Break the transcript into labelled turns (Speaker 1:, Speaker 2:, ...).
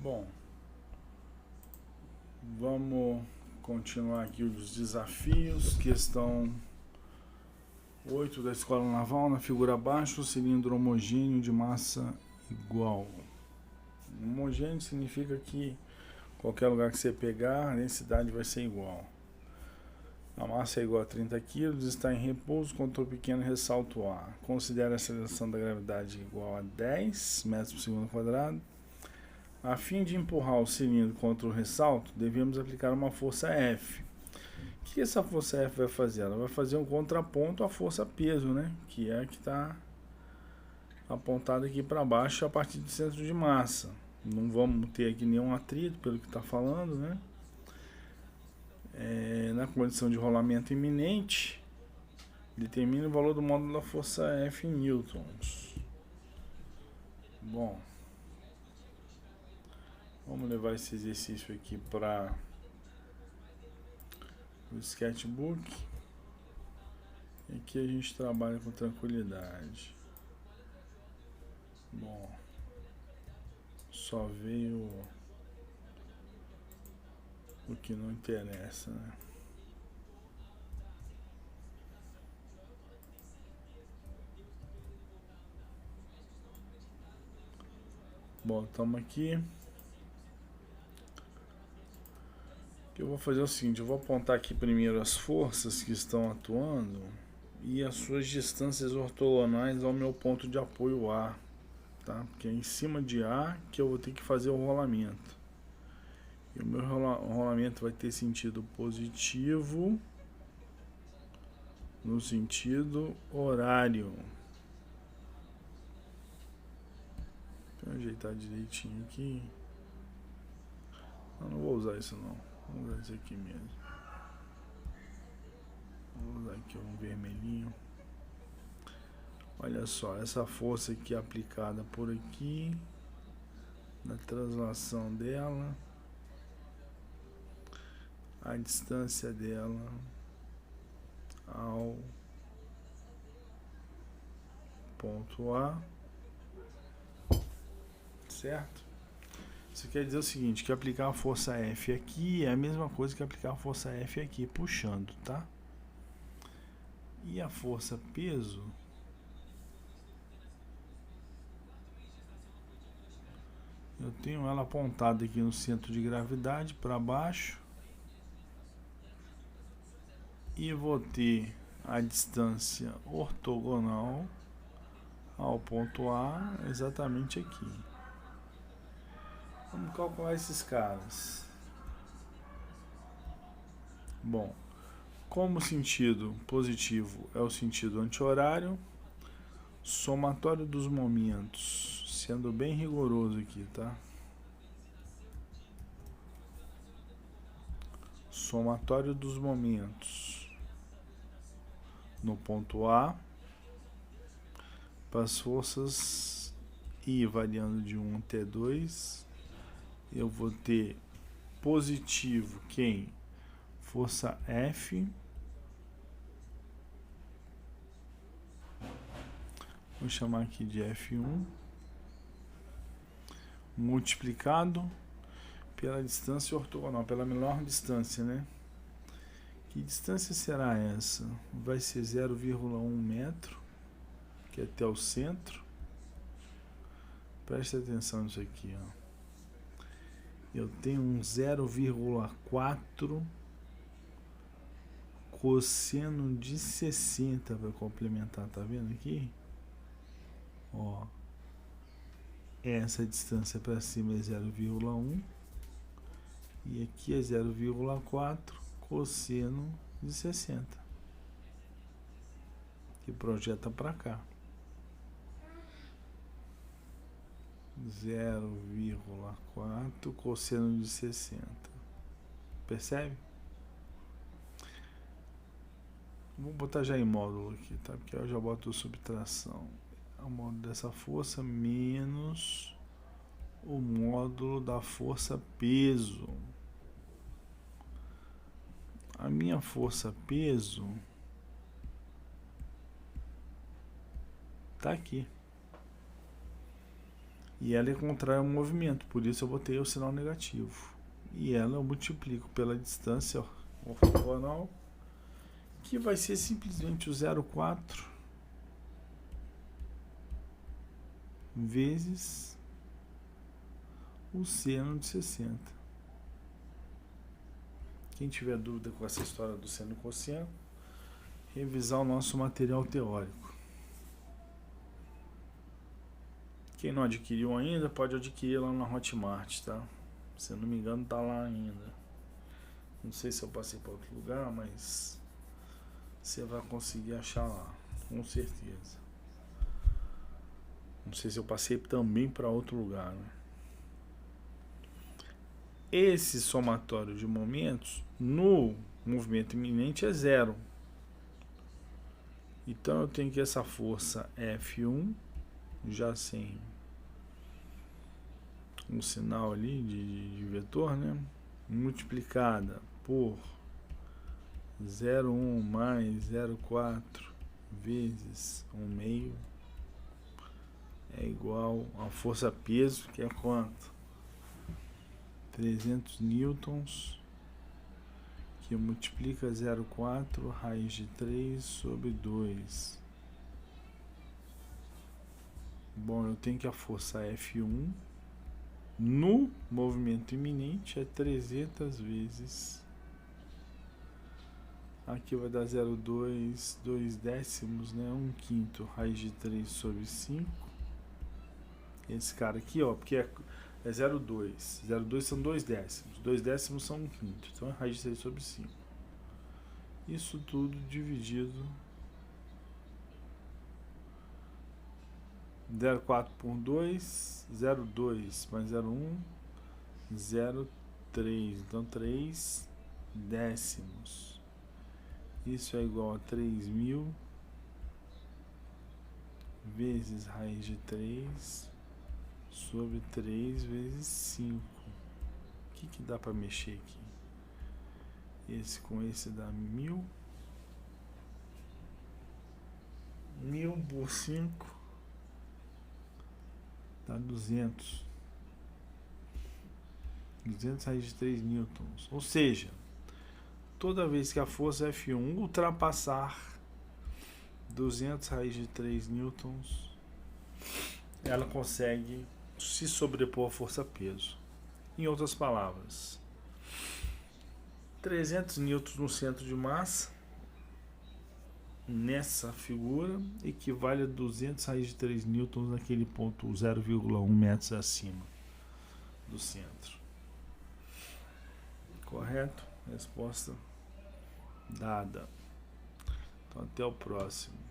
Speaker 1: Bom, vamos continuar aqui os desafios. Questão 8 da Escola Naval. Na figura abaixo, cilindro homogêneo de massa igual. Homogêneo significa que qualquer lugar que você pegar, a densidade vai ser igual. A massa é igual a 30 kg, está em repouso, contorno pequeno, ressalto A. Considere a aceleração da gravidade igual a 10 metros por segundo quadrado. A fim de empurrar o cilindro contra o ressalto, devemos aplicar uma força F. O que essa força F vai fazer? Ela vai fazer um contraponto à força peso, né? Que é a que está apontada aqui para baixo a partir do centro de massa. Não vamos ter aqui nenhum atrito pelo que está falando, né? Na condição de rolamento iminente, determine o valor do módulo da força F em newtons. Bom, vamos levar esse exercício aqui para o sketchbook. Aqui a gente trabalha com tranquilidade. Bom, só veio o que não interessa, né? Bom, estamos aqui. O que eu vou fazer é o seguinte, eu vou apontar aqui primeiro as forças que estão atuando e as suas distâncias ortogonais ao meu ponto de apoio A, tá? Porque é em cima de A que eu vou ter que fazer o rolamento. E o meu rolamento vai ter sentido positivo no sentido horário. Deixa eu ajeitar direitinho aqui. Eu não vou usar isso não. Vamos usar isso aqui mesmo. Vou usar aqui um vermelhinho. Olha só, essa força aqui aplicada por aqui, na translação dela, a distância dela ao ponto A, certo? Isso quer dizer o seguinte, que aplicar a força F aqui é a mesma coisa que aplicar a força F aqui, puxando, tá? E a força peso eu tenho ela apontada aqui no centro de gravidade para baixo e vou ter a distância ortogonal ao ponto A exatamente aqui. Vamos calcular esses caras. Bom, como o sentido positivo é o sentido anti-horário, somatório dos momentos, sendo bem rigoroso aqui, tá? Somatório dos momentos no ponto A para as forças I variando de 1 até 2, eu vou ter positivo quem? Força F, vou chamar aqui de F1, multiplicado pela distância ortogonal, pela menor distância, né? Que distância será essa? Vai ser 0,1 metro, que é até o centro. Preste atenção nisso aqui, ó. Eu tenho um 0,4 cosseno de 60 para complementar, tá vendo aqui? Ó, essa distância para cima é 0,1 e aqui é 0,4 cosseno de 60, que projeta para cá. 0,4 cosseno de 60. Percebe? Vou botar já em módulo aqui, tá? Porque eu já boto subtração. O módulo dessa força menos o módulo da força peso. A minha força peso tá aqui. E ela é contrária ao movimento, por isso eu botei o sinal negativo. E ela eu multiplico pela distância ortogonal, que vai ser simplesmente o 0,4 vezes o seno de 60. Quem tiver dúvida com essa história do seno e cosseno, revisar o nosso material teórico. Quem não adquiriu ainda, pode adquirir lá na Hotmart, tá? Se eu não me engano, tá lá ainda. Não sei se eu passei para outro lugar, mas você vai conseguir achar lá, com certeza. Não sei se eu passei também para outro lugar, né? Esse somatório de momentos no movimento iminente é zero. Então eu tenho que essa força F1, já sem um sinal ali de vetor, né? Multiplicada por 0,1 mais 0,4 vezes 1/2 é igual a força peso, que é quanto? 300 newtons, que multiplica 0,4 raiz de 3 sobre 2. Bom, eu tenho que a força F1 no movimento iminente é 300 vezes. Aqui vai dar 0,2, 2 décimos, né? 1/5 raiz de 3 sobre 5. Esse cara aqui, ó, porque é 0,2. 0,2 são 2 décimos. 2 décimos são 1/5. Então é raiz de 3 sobre 5. Isso tudo dividido 0,4 por 2, 0,2 mais 0,1, 0,3. Então 3 décimos. Isso é igual a 3.000 vezes raiz de 3 sobre 3 vezes 5. O que dá para mexer aqui? Esse com esse dá 1.000. 1.000 por 5 dá 200. 200 raiz de 3 newtons. Ou seja, toda vez que a força F1 ultrapassar 200 raiz de 3 newtons, ela consegue se sobrepor à força peso. Em outras palavras, 300 newtons no centro de massa, nessa figura, equivale a 200 raiz de 3 newtons naquele ponto 0,1 metros acima do centro. Correto? Resposta dada. Então até o próximo.